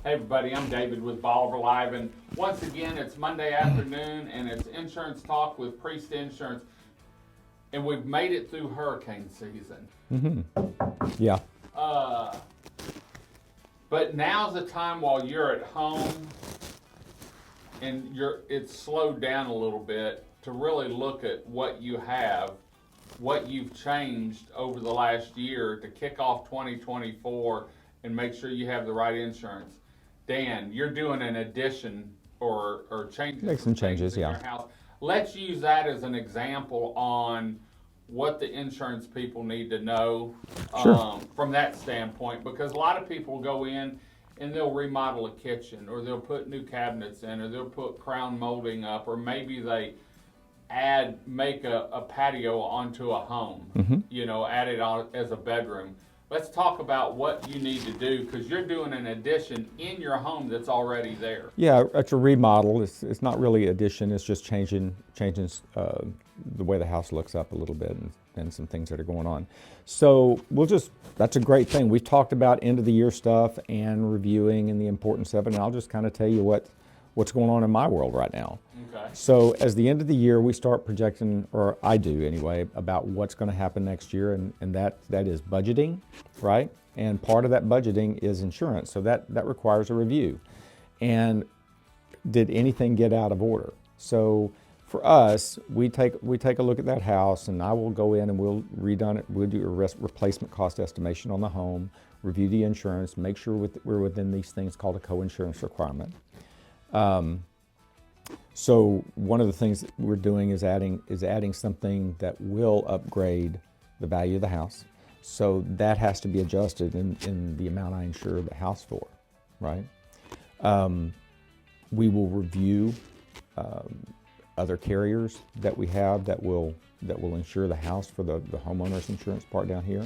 Hey everybody, I'm David with Bolivar Live, and once again it's Monday afternoon and it's Insurance Talk with Priest Insurance, and we've made it through hurricane season. Yeah. But now's the time while you're at home and it's slowed down a little bit to really look at what you have, what you've changed over the last year to kick off 2024 and make sure you have the right insurance. Dan, you're doing an addition or changes. Make some changes, in yeah. your house. Let's use that as an example on what the insurance people need to know from that standpoint, because a lot of people go in and they'll remodel a kitchen, or they'll put new cabinets in, or they'll put crown molding up, or maybe they make a patio onto a home, add it on as a bedroom. Let's talk about what you need to do, because you're doing an addition in your home that's already there. Yeah, it's a remodel. It's not really addition. It's just changing the way the house looks up a little bit and some things that are going on. So that's a great thing. We've talked about end of the year stuff and reviewing and the importance of it, and I'll just kind of tell you what's going on in my world right now. Okay. So as the end of the year, we start projecting, or I do anyway, about what's going to happen next year, and that is budgeting, right? And part of that budgeting is insurance, so that requires a review. And did anything get out of order? So for us, we take a look at that house, and I will go in and we'll do a replacement cost estimation on the home, review the insurance, make sure we're within these things called a co-insurance requirement. So one of the things that we're doing is adding something that will upgrade the value of the house. So that has to be adjusted in the amount I insure the house for, right? We will review other carriers that we have that will insure the house for the homeowner's insurance part down here,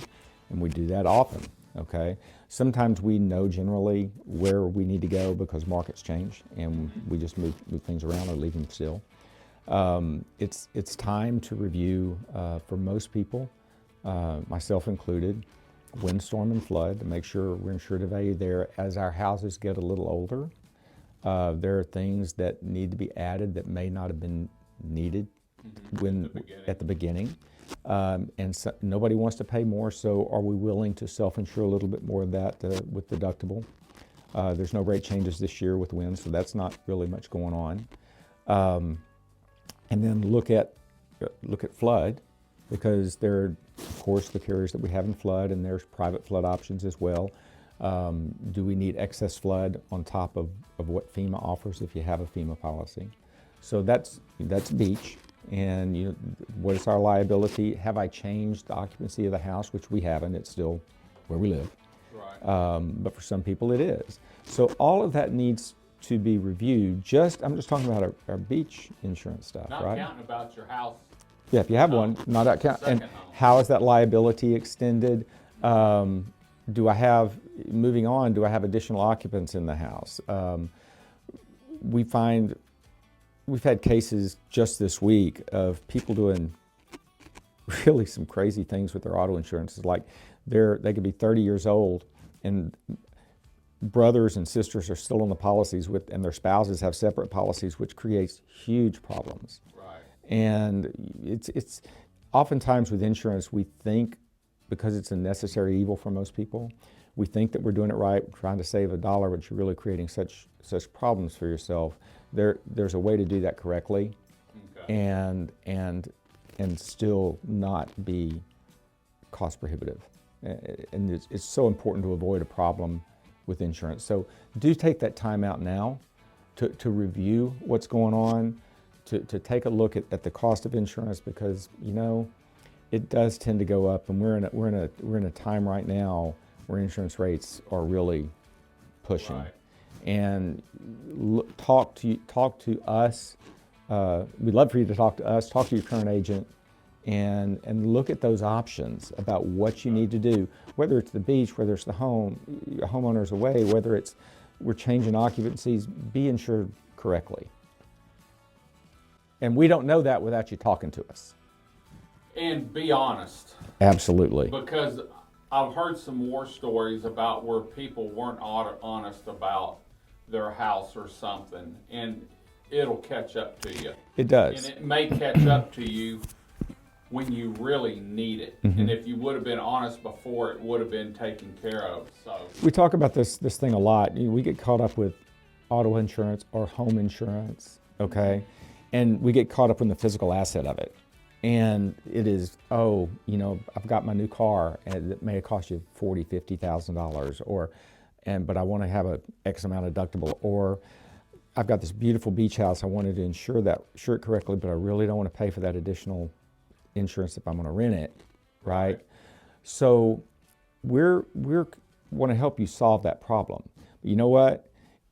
and we do that often. Okay. Sometimes we know generally where we need to go because markets change, and we just move things around or leave them still. It's time to review for most people, myself included, windstorm and flood, to make sure we're insured to value there. As our houses get a little older, there are things that need to be added that may not have been needed at the beginning. And so nobody wants to pay more, so are we willing to self-insure a little bit more of that with deductible? There's no rate changes this year with wind, so that's not really much going on. And then look at flood, because there are, of course, the carriers that we have in flood, and there's private flood options as well. Do we need excess flood on top of what FEMA offers if you have a FEMA policy? So that's beach. And what is our liability? Have I changed the occupancy of the house, which we haven't? It's still where we live. Right. But for some people it is. So all of that needs to be reviewed. I'm just talking about our beach insurance stuff, Not right? counting about your house. Yeah, if you have one, not out count. And Second home. how is that liability extended? Do I have additional occupants in the house? We've had cases just this week of people doing really some crazy things with their auto insurances. Like they could be 30 years old, and brothers and sisters are still on the policies and their spouses have separate policies, which creates huge problems. Right. And it's oftentimes with insurance, we think, because it's a necessary evil for most people, we think that we're doing it right, trying to save $1, but you're really creating such problems for yourself. There's a way to do that correctly, Okay. and still not be cost prohibitive. And it's so important to avoid a problem with insurance. So do take that time out now to review what's going on, to take a look at the cost of insurance, because it does tend to go up, and we're in a time right now where insurance rates are really pushing. Right. And talk to us. We'd love for you to talk to us. Talk to your current agent, and look at those options about what you need to do. Whether it's the beach, whether it's the homeowner's away, whether it's we're changing occupancies, be insured correctly. And we don't know that without you talking to us. And be honest. Absolutely. Because I've heard some war stories about where people weren't honest about their house or something, and it'll catch up to you. It does. And it may catch up to you when you really need it. And if you would have been honest before, it would have been taken care of. So We talk about this thing a lot. We get caught up with auto insurance or home insurance, okay? And we get caught up in the physical asset of it. And it is, I've got my new car, and it may cost you $40,000, $50,000, but I want to have a X amount of deductible, or I've got this beautiful beach house. I wanted to insure it correctly, but I really don't want to pay for that additional insurance if I'm going to rent it, right? So we're want to help you solve that problem. But you know what?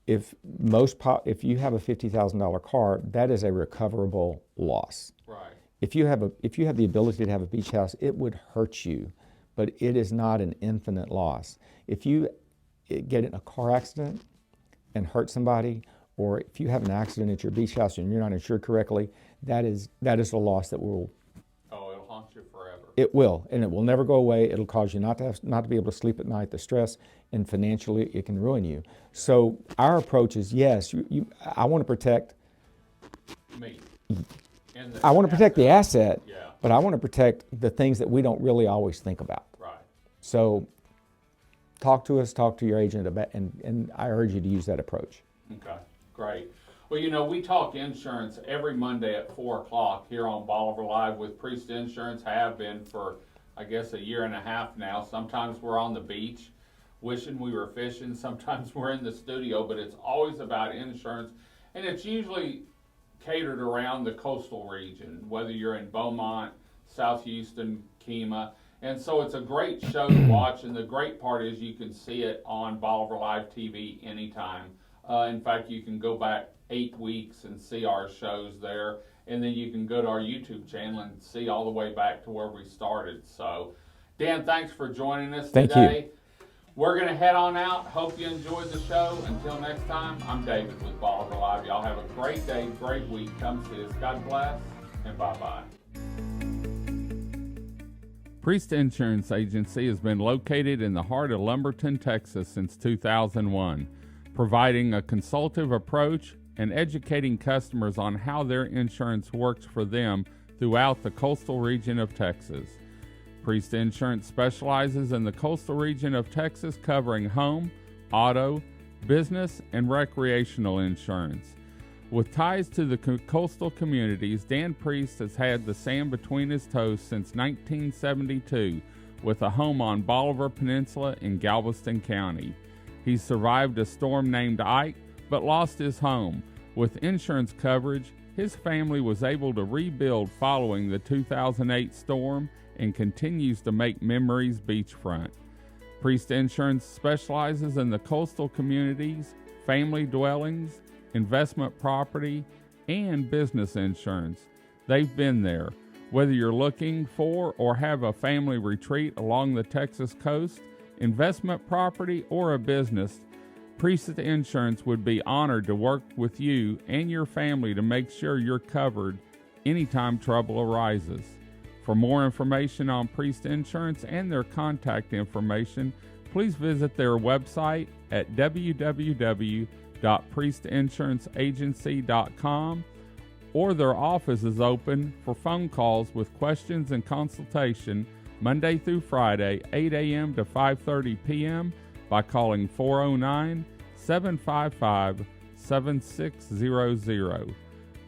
If you have a $50,000 car, that is a recoverable loss. right, If you have the ability to have a beach house, it would hurt you, but it is not an infinite loss. If you get in a car accident and hurt somebody, or if you have an accident at your beach house and you're not insured correctly, that is a loss that will. oh, it'll haunt you forever. It will, and it will never go away. It'll cause you not to be able to sleep at night, the stress, and financially it can ruin you. So our approach is, yes, I want to protect. Me. And I want to protect the asset, Yeah. but I want to protect the things that we don't really always think about. Right. So talk to us, talk to your agent about, and I urge you to use that approach. Okay, great. Well, we talk insurance every Monday at 4 o'clock here on Bolivar Live with Priest Insurance. Have been for, I guess, a year and a half now. Sometimes we're on the beach wishing we were fishing. Sometimes we're in the studio, but it's always about insurance. And it's usually catered around the coastal region, whether you're in Beaumont, South Houston, Kemah. And so it's a great show to watch, and the great part is you can see it on Bolivar Live TV anytime. In fact, you can go back 8 weeks and see our shows there, and then you can go to our YouTube channel and see all the way back to where we started. So, Dan, thanks for joining us Thank today. you. We're going to head on out. Hope you enjoyed the show. Until next time, I'm David with Bolivar Live. Y'all have a great day, great week. Come see us. God bless, and bye-bye. Priest Insurance Agency has been located in the heart of Lumberton, Texas since 2001, providing a consultative approach and educating customers on how their insurance works for them throughout the coastal region of Texas. Priest Insurance specializes in the coastal region of Texas, covering home, auto, business, and recreational insurance. With ties to the coastal communities, Dan Priest has had the sand between his toes since 1972 with a home on Bolivar Peninsula in Galveston County. He survived a storm named Ike, but lost his home. With insurance coverage, his family was able to rebuild following the 2008 storm and continues to make memories beachfront. Priest Insurance specializes in the coastal communities, family dwellings, investment property, and business insurance. They've been there. Whether you're looking for or have a family retreat along the Texas coast, investment property, or a business, Priest Insurance would be honored to work with you and your family to make sure you're covered anytime trouble arises. For more information on Priest Insurance and their contact information, please visit their website at www.priestinsuranceagency.com, or their office is open for phone calls with questions and consultation Monday through Friday, 8 a.m. to 5:30 p.m. by calling 409-755-7600.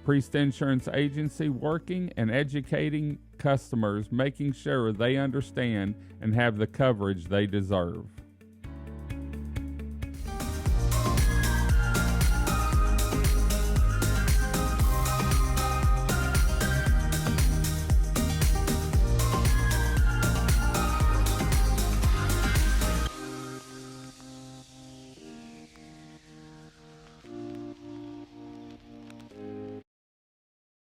Priest Insurance Agency, working and educating customers, making sure they understand and have the coverage they deserve.